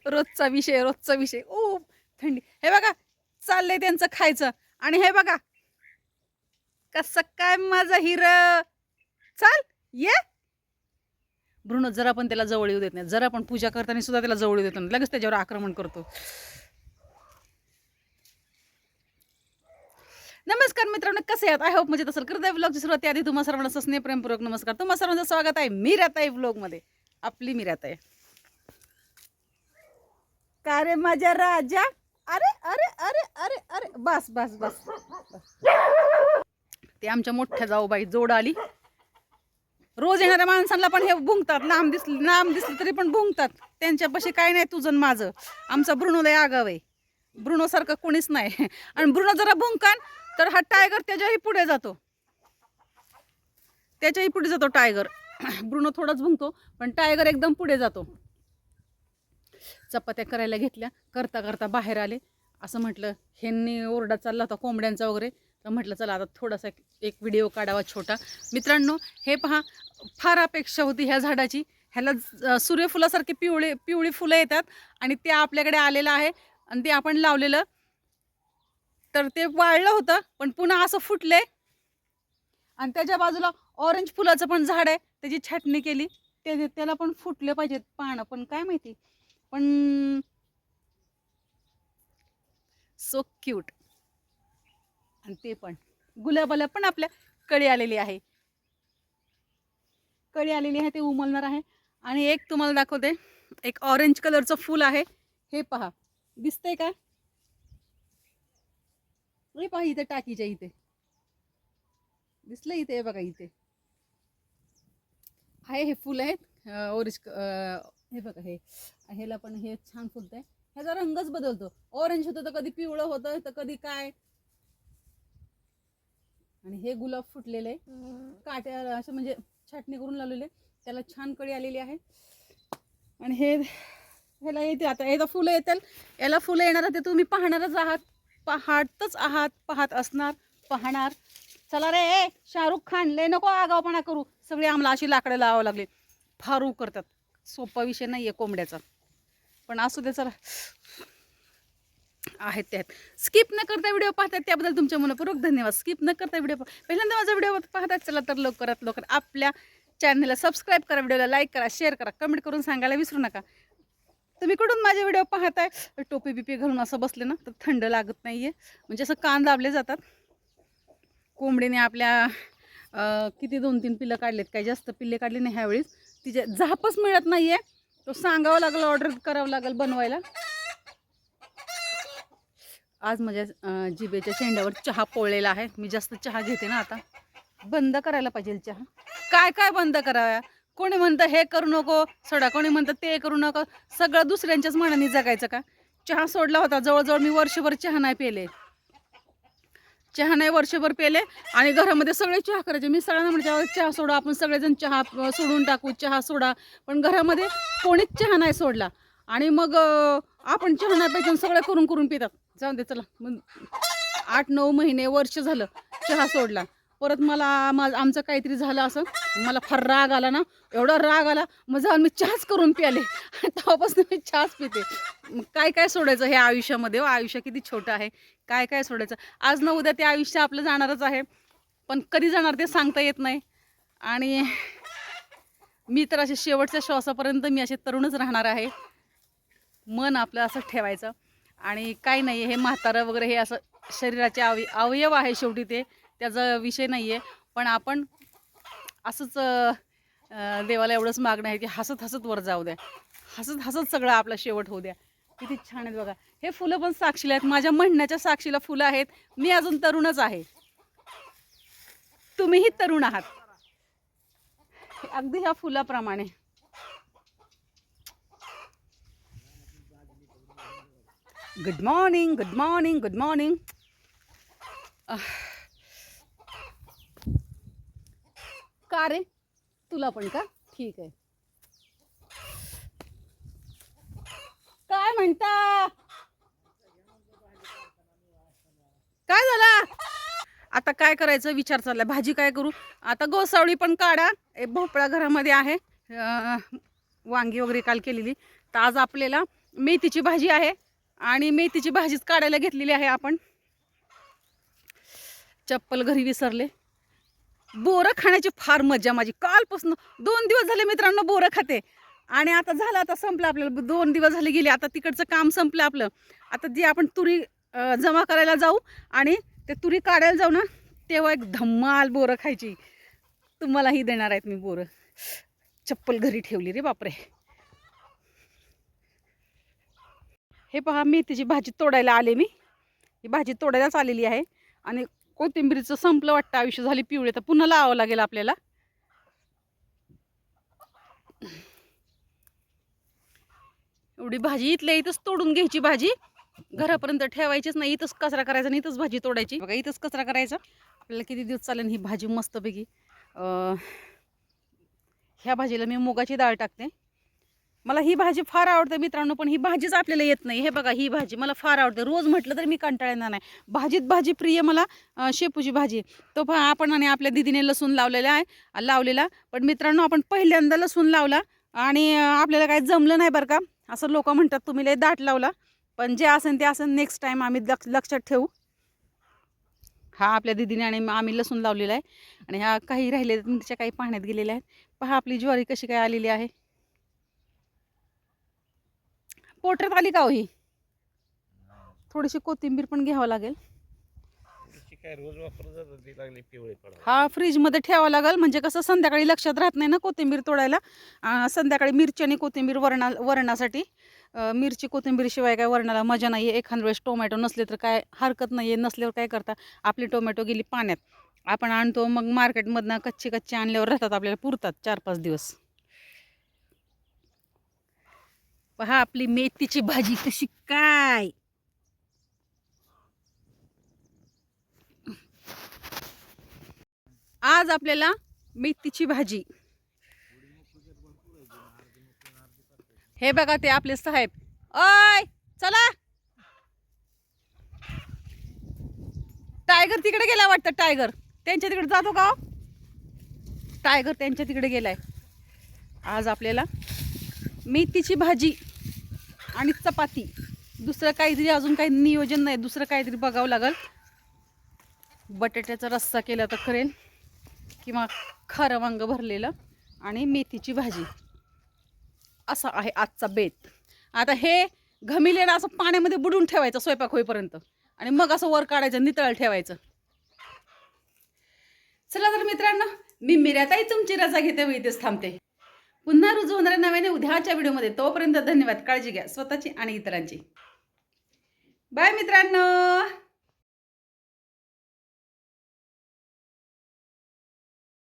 रोजचा विषय रोजचा विषय. थंडी. हे बघा चाललंय त्यांचं खायचं. आणि हे बघा कसं काय माझा हिरा. चाल ये. ब्रुनो जरा पण त्याला जवळ येऊ देत नाही. जरा पण पूजा करताना सुद्धा त्याला जवळ येऊ देत नाही. लगेच त्याच्यावर आक्रमण करतो. नमस्कार मित्रांनो, कसे आहात? आय होप मजेत असेल. करत आहे व्लॉगची सुरुवात आधी तुम्हा सर्वांना स्नेहप्रेमपूर्वक नमस्कार. तुम्हा सर्वांचं स्वागत आहे मीराताई व्लॉगमध्ये. आपली मीराताई. का रे माझ्या राजा. अरे अरे अरे अरे अरे बस बस बस बस. ते आमच्या मोठ्या जाऊबाई जोड आली. रोज येणाऱ्या माणसांना पण हे भुंकतात. नाम दिसली तरी पण भुंकतात. त्यांच्यापाशी काय नाही तुझं माझं. आमचा ब्रुनो लय आगाव आहे. ब्रुनो सारखं कोणीच नाही. आणि ब्रुनो जरा भुंकान तर हा टायगर त्याच्याही पुढे जातो. टायगर. ब्रुनो थोडाच भुंकतो पण टायगर एकदम पुढे जातो. चपात्या करायला घेतल्या. करता करता बाहेर आले. असं म्हटलं ह्यांनी ओरडा चालला होता कोंबड्यांचा वगैरे. तर म्हटलं चला आता थोडासा एक व्हिडिओ काढावा छोटा. मित्रांनो हे पहा, फार अपेक्षा होती ह्या झाडाची. ह्याला सूर्यफुलासारखी पिवळी फुलं येतात आणि ते आपल्याकडे आलेलं आहे. आणि ते आपण लावलेलं तर ते वाळलं होतं पण पुन्हा असं फुटले. आणि त्याच्या बाजूला ऑरेंज फुलाचं पण झाड आहे. त्याची छाटणी केली. त्याला पण फुटले पाहिजेत पानं, पण काय माहिती. पण सो क्यूट. आणि ते पण गुलाबाला पण आपल्या कळी आलेली आहे. ते उमलणार आहे. आणि एक तुम्हाला दाखवते, एक ऑरेंज कलरचं फूल आहे. हे पहा, दिसतंय का? हे पहा इथे टाकीच्या इथे दिसलं. इथे बघा, इथे आहे हे फुल आहेत. हे बघा, ह्याला पण हे छान फुलत आहे. ह्याचा रंगच बदलतो. ऑरेंज होतं तर कधी पिवळं होतं तर कधी काय. आणि हे गुलाब फुटलेले काट्या असं म्हणजे छाटणी करून लावलेले. त्याला छान कळी आलेली आहे. आणि ह्याला येते आता. याला फुलं येतील. याला फुलं येणार ते तुम्ही पाहणारच आहात. पाहत असणार, पाहणार. चला रे शाहरुख खान, लय नको आगावपणा करू. सगळे आम्हाला अशी लाकडं लावावं लागले. फारू करतात. सोपा विषय नाहीये कोंबड्याचा. पण असू दे चला. आहेत त्यात. स्किप न करता व्हिडिओ पाहतात त्याबद्दल तुमच्या मनपूर्वक धन्यवाद. स्किप न करता व्हिडिओ पहिल्यांदा माझा व्हिडिओ पाहतात चला तर लवकरात आपल्या चॅनलला सबस्क्राईब करा, व्हिडिओला लाईक करा, शेअर करा, कमेंट करून सांगायला विसरू नका. तुम्ही कुठून माझे व्हिडिओ पाहताय. टोपी बिपी घालून असं बसले ना तर थंड लागत नाहीये. म्हणजे असं कान दाबले जातात. कोंबडीने आपल्या किती 2-3 पिल्लं काढलेत. काही जास्त पिल्ले काढले नाही ह्यावेळेस. तिचे झापच मिळत नाहीये. तो सांगावं लागेल, ऑर्डर करावं लागेल बनवायला. आज माझ्या जिभेच्या शेंड्यावर चहा पोळलेला आहे. मी जास्त चहा घेते ना आता. बंद करायला पाहिजे चहा. काय बंद कराव्या. कोणी म्हणतं हे करू नको सोडा, कोणी म्हणतं ते करू नको. सगळं दुसऱ्यांच्याच मनाने जगायचं का? चहा सोडला होता. जवळजवळ मी वर्षभर चहा नाही पेले. आणि घरामध्ये सगळे चहा करायचे. मी सगळ्यांना म्हणजे चहा सोडा, आपण सगळेजण चहा सोडून टाकू, चहा सोडा. पण घरामध्ये कोणीच चहा नाही सोडला. आणि मग आपण चहा नाही पाहिजे, सगळं करून पितात. जाऊन दे चला. 8-9 महिने वर्ष झालं चहा सोडला. परत मला आमचं काहीतरी झालं असं. मला फार राग आला ना. एवढा राग आला मग जाऊन मी चहाच करून प्याले. तेव्हापासून मी चहाच पिते. मग काय सोडायचं हे आयुष्यामध्ये. आयुष्य किती छोटं आहे. काय सोडायचं. आज न उद्या ते आयुष्य आपलं जाणारच आहे. पण कधी जाणार ते सांगता येत नाही. आणि मी तर असे शेवटच्या श्वासापर्यंत मी असे तरुणच राहणार आहे. मन आपलं असं ठेवायचं. आणि काही नाही, हे म्हातारं वगैरे हे असं शरीराचे अवयव आहे शेवटी. त्याचा विषय नाही आहे. पण आपण असंच देवाला एवढंच मागणं आहे की हसत वर जाऊ द्या. हसत सगळं आपला शेवट होऊ द्या. किती छान आहेत बघा. हे फुलं पण साक्षीला आहेत. माझ्या म्हणण्याच्या साक्षीला फुलं आहेत. मी अजून तरुणच आहे. तुम्हीही तरुण आहात अगदी ह्या फुलाप्रमाणे. Good morning. का रे तुला पण का? ठीक आहे. काय म्हणता? काय झालं? आता काय करायचं विचार चाललाय. भाजी काय करू आता. गोसावळी पण काढा. भोपळा घरामध्ये आहे. वांगी वगैरे काल केलेली. तर आज आपल्याला मेथीची भाजी आहे आणि मेथीची भाजीच काढायला घेतलेली आहे आपण. चप्पल घरी विसरले. बोरं खाण्याची फार मजा माझी. कालपासून 2 दिवस झाले मित्रांनो बोरं खाते. आणि आता झालं, आता संपलं आपल्याला. 2 दिवस झाले गेले, आता तिकडचं काम संपलं आपलं. आता जे आपण तुरी जमा करायला जाऊ आणि ते तुरी काढायला जाऊ ना, तेव्हा एक धम्माल बोरं खायची. तुम्हालाही देणार आहेत मी बोरं. चप्पल घरी ठेवली रे बापरे. हे पहा, मेथीची भाजी तोडायला आले मी. ही भाजी तोडायलाच आलेली आहे. आणि कोथिंबीरचं संपलं वाटतं, आयुष्य झाली पिवळे. तर पुन्हा लावावं लागेल आपल्याला. एवढी भाजी इथल्या इथंच तोडून घ्यायची. भाजी घरापर्यंत ठेवायचीच नाही. इथंच कचरा करायचा आणि इथंच भाजी तोडायची. बघा, इथंच कचरा करायचा. आपल्याला किती दिवस चालेल ही भाजी मस्तपैकी. ह्या भाजीला मी मुगाची डाळ टाकते. मला ही भाजी फार आवडते मित्रांनो, पण ही भाजीच आपल्याला येत नाही. हे बघा, ही भाजी मला फार आवडते. रोज म्हटलं तर मी कंटाळा येणार नाही. भाजीत भाजी प्रिय मला शेपूची भाजी. तो पहा, आपण आणि आपल्या दीदीने लसूण लावलेला. पण मित्रांनो, आपण पहिल्यांदा लसूण लावला आणि आपल्याला काही जमलं नाही बरं का. असं लोक म्हणतात तुम्ही लय दाट लावला. पण जे असेल ते असेल, नेक्स्ट टाईम आम्ही लक्षात ठेवू. हा आपल्या दीदीने आणि आम्ही लसूण लावलेला आहे. आणि ह्या काही राहिलेल्या मिरच्या काही पाण्यात गेलेल्या आहेत. पहा आपली ज्वारी कशी काय आलेली आहे. पोटऱ्यात आली का हो ही. थोडीशी कोथिंबीर पण घ्यावं लागेल. हा, फ्रीज मध्ये ठेवावं लागेल. म्हणजे कसं संध्याकाळी लक्षात राहत नाही ना कोथिंबीर तोडायला. संध्याकाळी मिरची आणि कोथिंबीर वरणासाठी. मिरची कोथिंबीर शिवाय काय वरणाला मजा नाही. एखाद वेळेस टोमॅटो नसले तर काय हरकत नाही. नसल्यावर काय करता, आपली टोमॅटो गेली पाण्यात. आपण आणतो मग मार्केटमधनं कच्चे आणल्यावर राहतात, आपल्याला पुरतात 4-5 दिवस. पहा आपली मेथीची भाजी कशी काय. आज आपल्याला मेथीची भाजी. हे बघा, ते आपले साहेब. ओय चला. टायगर तिकडे गेला वाटतं. टायगर त्यांच्या तिकडे जातो का. टायगर त्यांच्या तिकडे गेलाय. आज आपल्याला मेथीची भाजी आणि चपाती. दुसरं काहीतरी अजून काही नियोजन नाही. दुसरं काहीतरी बघावं लागेल. बटाट्याचा रस्सा केला तर करेल, किंवा खारं वांग भरलेलं आणि मेथीची भाजी. असा आहे आजचा बेत. आता हे घमिलेलं असं पाण्यामध्ये बुडून ठेवायचं स्वयंपाक होईपर्यंत. आणि मग असं वर काढायचं, नितळ ठेवायचं. चला तर मित्रांनो, मी मिराताई तुमची रजा घेते व इथेच थांबते. पुन्हा रुजू होणाऱ्या नव्याने उद्याच्या व्हिडिओमध्ये. तोपर्यंत धन्यवाद. काळजी घ्या स्वतःची आणि इतरांची. बाय मित्रांनो.